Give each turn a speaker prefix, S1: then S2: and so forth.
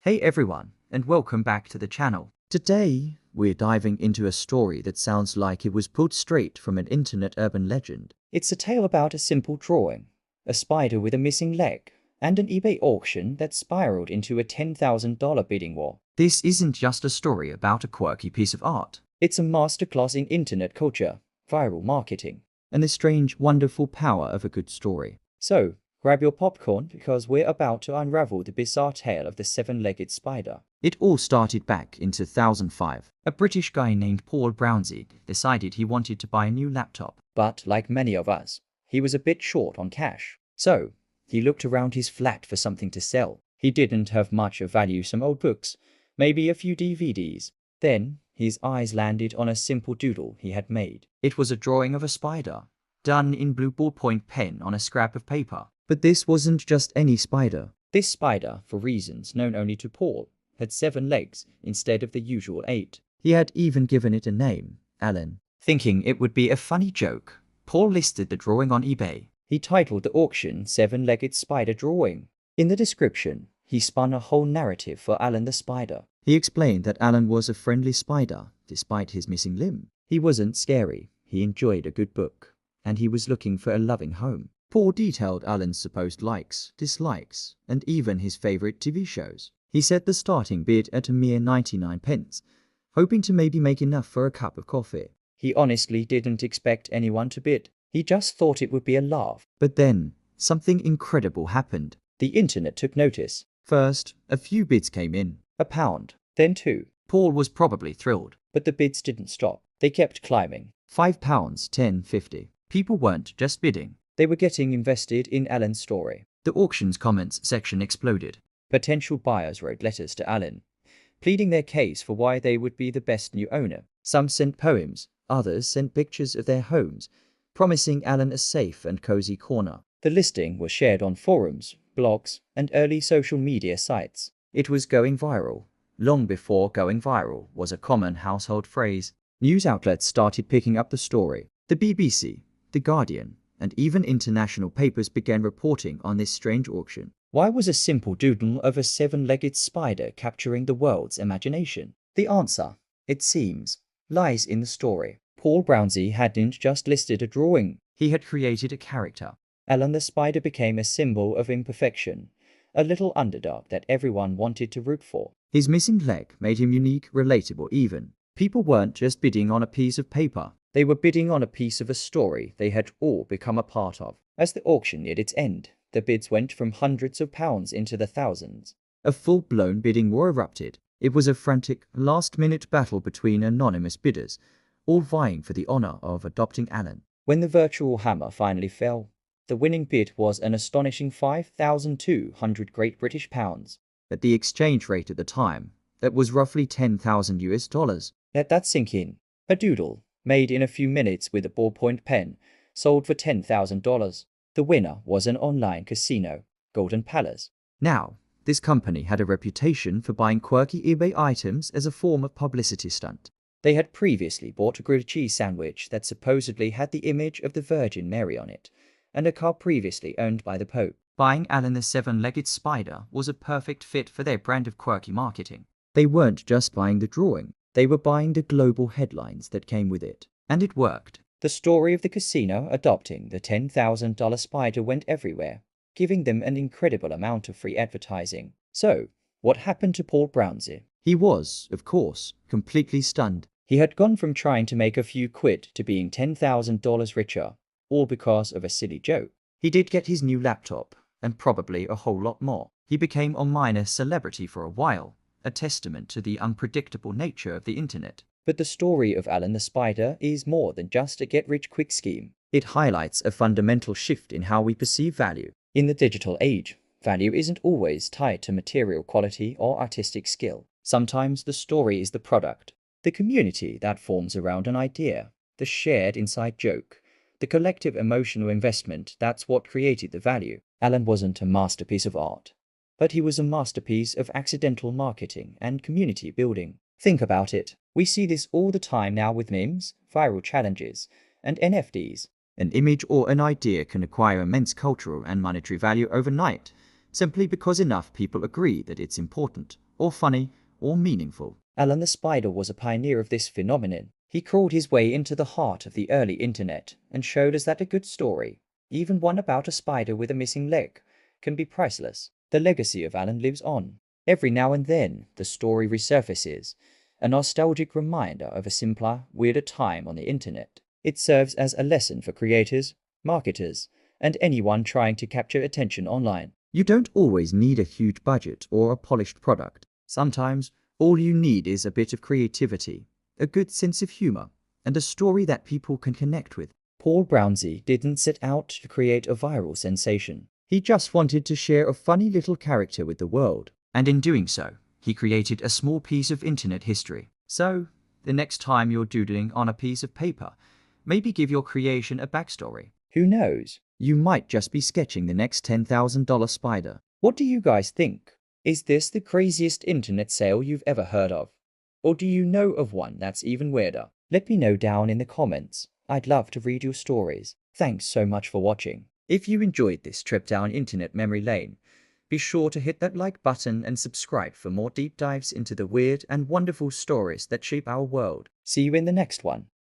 S1: Hey everyone, and welcome back to the channel. Today, we're diving into a story that sounds like it was pulled straight from an internet urban legend. It's a tale about a simple drawing, a spider with a missing leg, and an eBay auction that spiraled into a $10,000 bidding war. This isn't just a story about a quirky piece of art. It's a masterclass in internet culture, viral marketing, and the strange, wonderful power of a good story. So, grab your popcorn because we're about to unravel the bizarre tale of the seven-legged spider. It all started back in 2005. A British guy named Paul Brownsy decided he wanted to buy a new laptop. But like many of us, he was a bit short on cash. So, he looked around his flat for something to sell. He didn't have much of value, some old books, maybe a few DVDs. Then, his eyes landed on a simple doodle he had made. It was a drawing of a spider, done in blue ballpoint pen on a scrap of paper. But this wasn't just any spider. This spider, for reasons known only to Paul, had 7 legs instead of the usual 8. He had even given it a name, Alan. Thinking it would be a funny joke, Paul listed the drawing on eBay. He titled the auction Seven-Legged Spider Drawing. In the description, he spun a whole narrative for Alan the spider. He explained that Alan was a friendly spider, despite his missing limb. He wasn't scary, he enjoyed a good book, and he was looking for a loving home. Paul detailed Alan's supposed likes, dislikes, and even his favorite TV shows. He set the starting bid at a mere 99 pence, hoping to maybe make enough for a cup of coffee. He honestly didn't expect anyone to bid. He just thought it would be a laugh. But then, something incredible happened. The internet took notice. First, a few bids came in. £1, then 2. Paul was probably thrilled. But the bids didn't stop. They kept climbing. £5, 10.50. People weren't just bidding. They were getting invested in Alan's story. The auction's comments section exploded. Potential buyers wrote letters to Alan, pleading their case for why they would be the best new owner. Some sent poems, others sent pictures of their homes, promising Alan a safe and cozy corner. The listing was shared on forums, blogs, and early social media sites. It was going viral, long before going viral was a common household phrase. News outlets started picking up the story. The BBC, The Guardian, and even international papers began reporting on this strange auction. Why was a simple doodle of a seven-legged spider capturing the world's imagination? The answer, it seems, lies in the story. Paul Brownsy hadn't just listed a drawing. He had created a character. Alan the spider became a symbol of imperfection, a little underdog that everyone wanted to root for. His missing leg made him unique, relatable even. People weren't just bidding on a piece of paper. They were bidding on a piece of a story they had all become a part of. As the auction neared its end, the bids went from hundreds of pounds into the thousands. A full-blown bidding war erupted. It was a frantic, last-minute battle between anonymous bidders, all vying for the honor of adopting Alan. When the virtual hammer finally fell, the winning bid was an astonishing 5,200 Great British pounds. At the exchange rate at the time, that was roughly 10,000 US dollars. Let that sink in. A doodle, made in a few minutes with a ballpoint pen, sold for $10,000. The winner was an online casino, Golden Palace. Now, this company had a reputation for buying quirky eBay items as a form of publicity stunt. They had previously bought a grilled cheese sandwich that supposedly had the image of the Virgin Mary on it, and a car previously owned by the Pope. Buying Alan the seven-legged spider was a perfect fit for their brand of quirky marketing. They weren't just buying the drawing. They were buying the global headlines that came with it. And it worked. The story of the casino adopting the $10,000 spider went everywhere, giving them an incredible amount of free advertising. So, what happened to Paul Brownsy? He was, of course, completely stunned. He had gone from trying to make a few quid to being $10,000 richer, all because of a silly joke. He did get his new laptop, and probably a whole lot more. He became a minor celebrity for a while, a testament to the unpredictable nature of the internet. But the story of Alan the spider is more than just a get-rich-quick scheme. It highlights a fundamental shift in how we perceive value. In the digital age, value isn't always tied to material quality or artistic skill. Sometimes the story is the product, the community that forms around an idea, the shared inside joke, the collective emotional investment. That's what created the value. Alan wasn't a masterpiece of art, but he was a masterpiece of accidental marketing and community building. Think about it. We see this all the time now with memes, viral challenges, and NFTs. An image or an idea can acquire immense cultural and monetary value overnight, simply because enough people agree that it's important or funny, or meaningful. Alan the Spider was a pioneer of this phenomenon. He crawled his way into the heart of the early internet and showed us that a good story, even one about a spider with a missing leg, can be priceless. The legacy of Alan lives on. Every now and then, the story resurfaces, a nostalgic reminder of a simpler, weirder time on the internet. It serves as a lesson for creators, marketers, and anyone trying to capture attention online. You don't always need a huge budget or a polished product. Sometimes, all you need is a bit of creativity, a good sense of humor, and a story that people can connect with. Paul Brownsy didn't set out to create a viral sensation. He just wanted to share a funny little character with the world. And in doing so, he created a small piece of internet history. So, the next time you're doodling on a piece of paper, maybe give your creation a backstory. Who knows? You might just be sketching the next $10,000 spider. What do you guys think? Is this the craziest internet sale you've ever heard of? Or do you know of one that's even weirder? Let me know down in the comments. I'd love to read your stories. Thanks so much for watching. If you enjoyed this trip down internet memory lane, be sure to hit that like button and subscribe for more deep dives into the weird and wonderful stories that shape our world. See you in the next one.